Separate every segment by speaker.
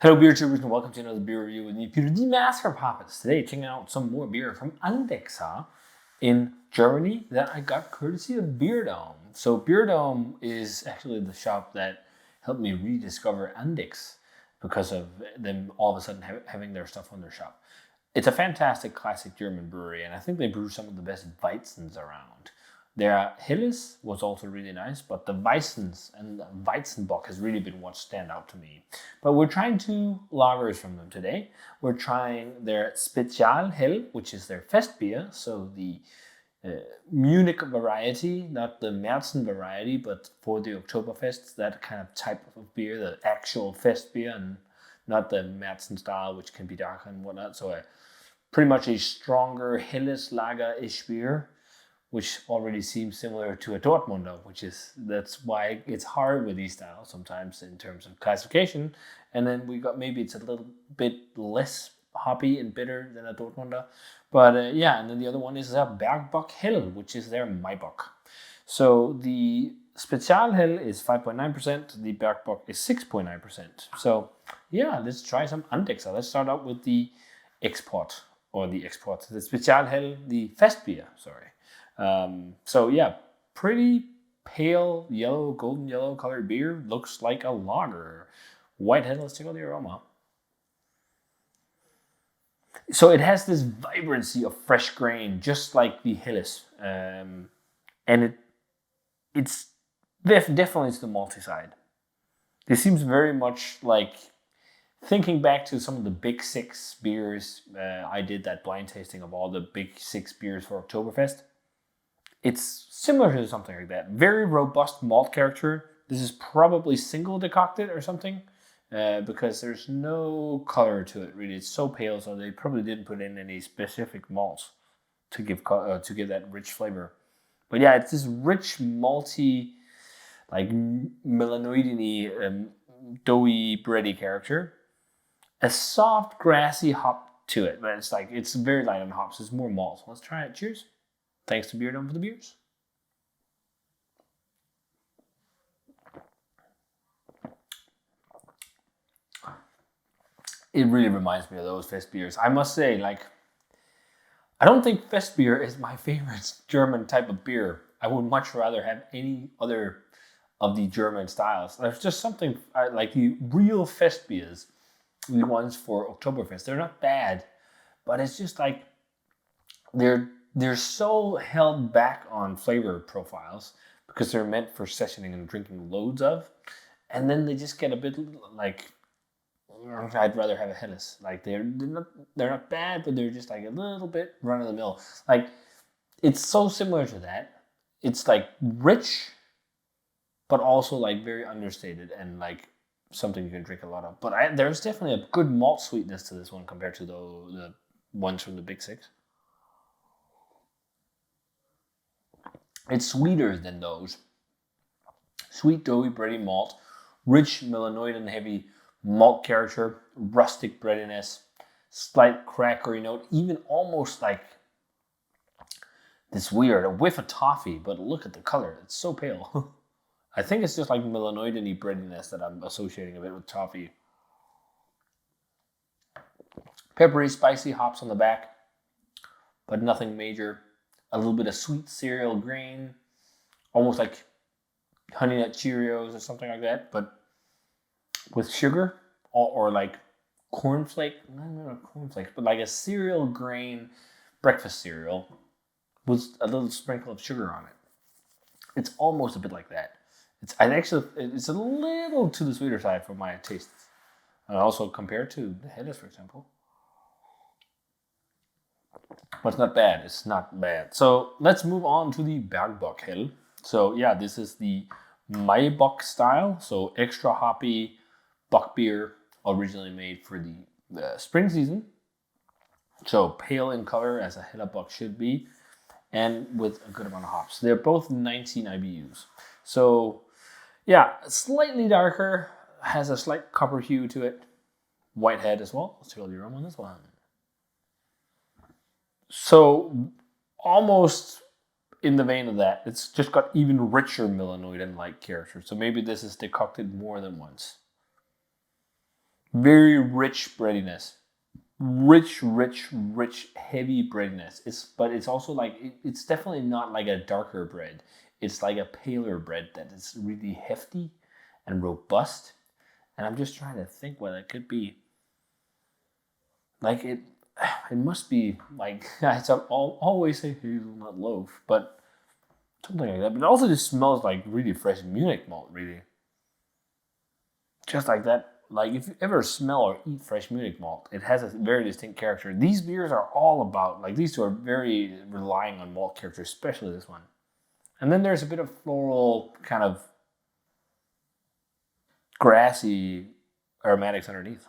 Speaker 1: Hello, beer tubers, and welcome to another beer review with me, Peter, the Master of Hoppers. Today, checking out some more beer from Andechser in Germany that I got courtesy of Beer Dome. So, Beer Dome is actually the shop that helped me rediscover Andechs because of them all of a sudden having their stuff on their shop. It's a fantastic classic German brewery, and I think they brew some of the best Weizens around. Their Helles was also really nice, but the Weissens and the Weizenbock has really been what stand out to me. But we're trying two lagers from them today. We're trying their Spezial Hell, which is their Festbier, so the Munich variety, not the Märzen variety, but for the Oktoberfest, that kind of type of beer, the actual Festbier, and not the Märzen style, which can be darker and whatnot. So pretty much a stronger Helles lager-ish beer, which already seems similar to a Dortmunder, that's why it's hard with these styles sometimes in terms of classification. And then we got maybe it's a little bit less hoppy and bitter than a Dortmunder. But and then the other one is a Bergbock Hell, which is their Maibock. So the Spezial Hell is 5.9%, the Bergbock is 6.9%. So let's try some Andechser. Let's start out with the the Spezial Hell, the Festbier, sorry. Pretty pale yellow, golden yellow colored beer. Looks like a lager. Whitehead, let's take out the aroma. So it has this vibrancy of fresh grain, just like the Helles. And it's definitely to the malty side. This seems very much like thinking back to some of the big six beers. I did that blind tasting of all the big six beers for Oktoberfest. It's similar to something like that. Very robust malt character. This is probably single decocted or something because there's no color to it really. It's so pale, so they probably didn't put in any specific malts to give that rich flavor. But yeah, it's this rich malty, like melanoidiny, doughy, bready character. A soft grassy hop to it, but it's very light on hops. It's more malt. Let's try it. Cheers. Thanks to Beer Dome for the beers. It really reminds me of those fest beers. I must say, I don't think fest beer is my favorite German type of beer. I would much rather have any other of the German styles. There's just something like the real fest beers, the ones for Oktoberfest. They're not bad, but it's just like they're so held back on flavor profiles because they're meant for sessioning and drinking loads of, and then they just get a bit like I'd rather have a Helles. Like they're not bad, but they're just like a little bit run of the mill. Like it's so similar to that. It's like rich, but also like very understated and like something you can drink a lot of. But there's definitely a good malt sweetness to this one compared to the ones from the Big Six. It's sweeter than those. Sweet, doughy, bready malt, rich melanoid and heavy malt character, rustic breadiness, slight crackery note, even almost like this weird, a whiff of toffee, but look at the color. It's so pale. I think it's just like melanoid-y breadiness that I'm associating a bit with toffee. Peppery, spicy hops on the back, but nothing major. A little bit of sweet cereal grain, almost like Honey Nut Cheerios or something like that, but with sugar or like cornflake, not cornflakes, but like a cereal grain breakfast cereal with a little sprinkle of sugar on it. It's almost a bit like that. It's a little to the sweeter side for my tastes. And also compared to the Helles, for example. But it's not bad. It's not bad. So let's move on to the Bergbock Hell. So this is the Maibock style. So extra hoppy Bock beer, originally made for the spring season. So pale in color as a Hellebuck should be, and with a good amount of hops. They're both 19 IBUs. So slightly darker, has a slight copper hue to it. Whitehead as well. Let's take a the aroma on this one. So almost in the vein of that, it's just got even richer melanoid and light character. So maybe this is decocted more than once. Very rich breadiness. Rich, heavy breadiness. But it's also like it's definitely not like a darker bread. It's like a paler bread that is really hefty and robust. And I'm just trying to think what it could be. Like it must be like I always say hazelnut loaf, but something like that. But it also just smells like really fresh Munich malt, really. Just like that. Like if you ever smell or eat fresh Munich malt, it has a very distinct character. These beers are all about, like these two are very relying on malt character, especially this one. And then there's a bit of floral, kind of grassy aromatics underneath.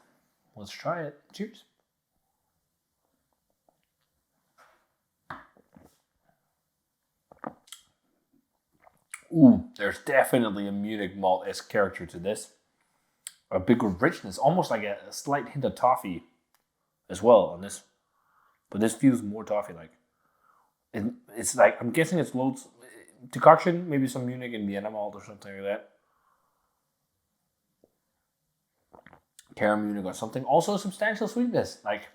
Speaker 1: Let's try it. Cheers. Ooh, there's definitely a Munich malt-esque character to this. A bigger richness, almost like a slight hint of toffee as well on this. But this feels more toffee-like. It's like, I'm guessing it's loads, decoction, maybe some Munich and Vienna malt or something like that. Caramel Munich or something. Also substantial sweetness, like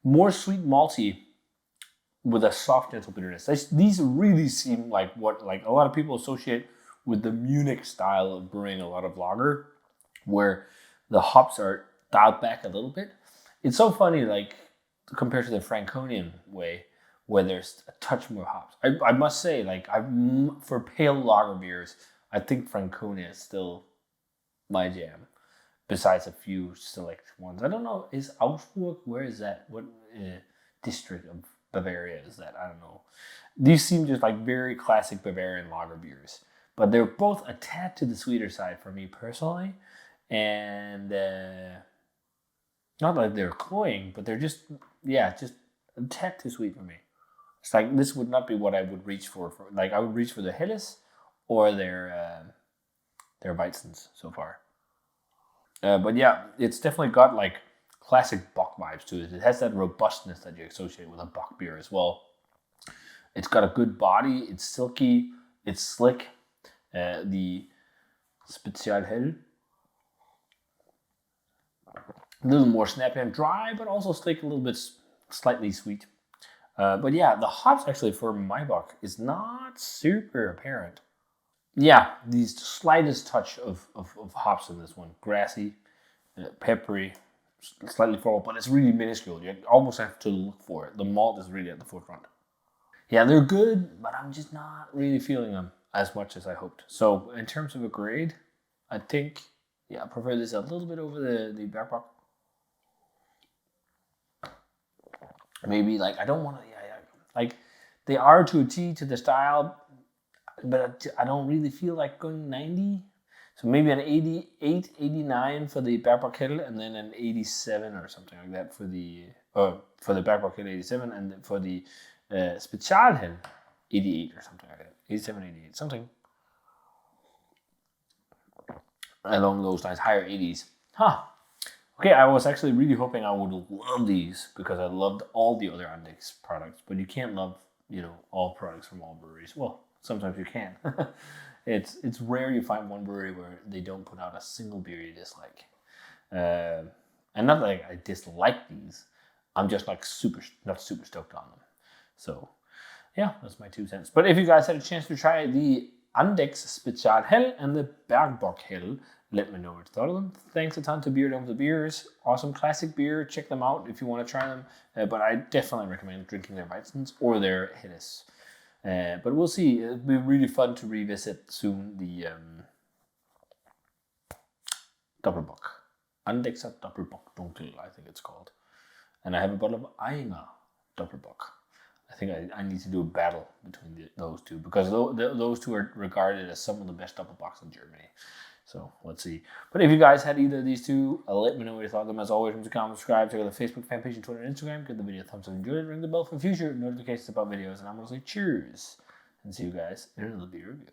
Speaker 1: more sweet malty with a soft gentle bitterness. These really seem like what like a lot of people associate with the Munich style of brewing a lot of lager, where the hops are dialed back a little bit. It's so funny, like compared to the Franconian way, where there's a touch more hops. I must say, like for pale lager beers, I think Franconia is still my jam. Besides a few select ones, I don't know. Is Augsburg? Where is that? What district of Bavaria is that? I don't know. These seem just like very classic Bavarian lager beers, but they're both a tad to the sweeter side for me personally, and not like they're cloying, but they're just just a tad too sweet for me. It's like this would not be what I would reach for like I would reach for the Helles or their Weizens so far. But yeah, it's definitely got like classic Bock vibes to it. It has that robustness that you associate with a Bock beer as well. It's got a good body. It's silky. It's slick. The Spezial Hell, a little more snappy and dry, but also slick, a little bit slightly sweet. But yeah, the hops actually for my Bock is not super apparent. Yeah, the slightest touch of hops in this one. Grassy, peppery, slightly floral, but it's really minuscule. You almost have to look for it. The malt is really at the forefront. Yeah, they're good, but I'm just not really feeling them as much as I hoped. So in terms of a grade, I think, I prefer this a little bit over the Bergbock. Maybe like I don't want to, like they are to a T to the style, but I don't really feel like going 90. So maybe an 88, 89 for the Bergbock Kettle, and then an 87 or something like that for the Bergbock Kettle 87, and for the Spezial 88 or something like that. 87, 88, something along those lines, higher 80s. Okay, I was actually really hoping I would love these because I loved all the other Andechs products, but you can't love, all products from all breweries. Well, sometimes you can. It's rare you find one brewery where they don't put out a single beer you dislike. And not like I dislike these. I'm just like not super stoked on them. So yeah, that's my 2 cents. But if you guys had a chance to try the Andechs Spezial Hell and the Bergbock Hell, let me know what you thought of them. Thanks a ton to Beer Dome for the beers. Awesome classic beer. Check them out if you want to try them. But I definitely recommend drinking their Weizens or their Helles. But we'll see. It'll be really fun to revisit soon the Doppelbock. Andechser Doppelbock Dunkel, I think it's called. And I have a bottle of Einger Doppelbock. I think I need to do a battle between those two because those two are regarded as some of the best Doppelbocks in Germany. So let's see. But if you guys had either of these two, let me know what you thought of them. As always, remember to comment, subscribe, check out the Facebook fan page, and Twitter and Instagram. Give the video a thumbs up if you enjoyed it. Ring the bell for future notifications about videos. And I'm going to say cheers and see you guys in another beer review.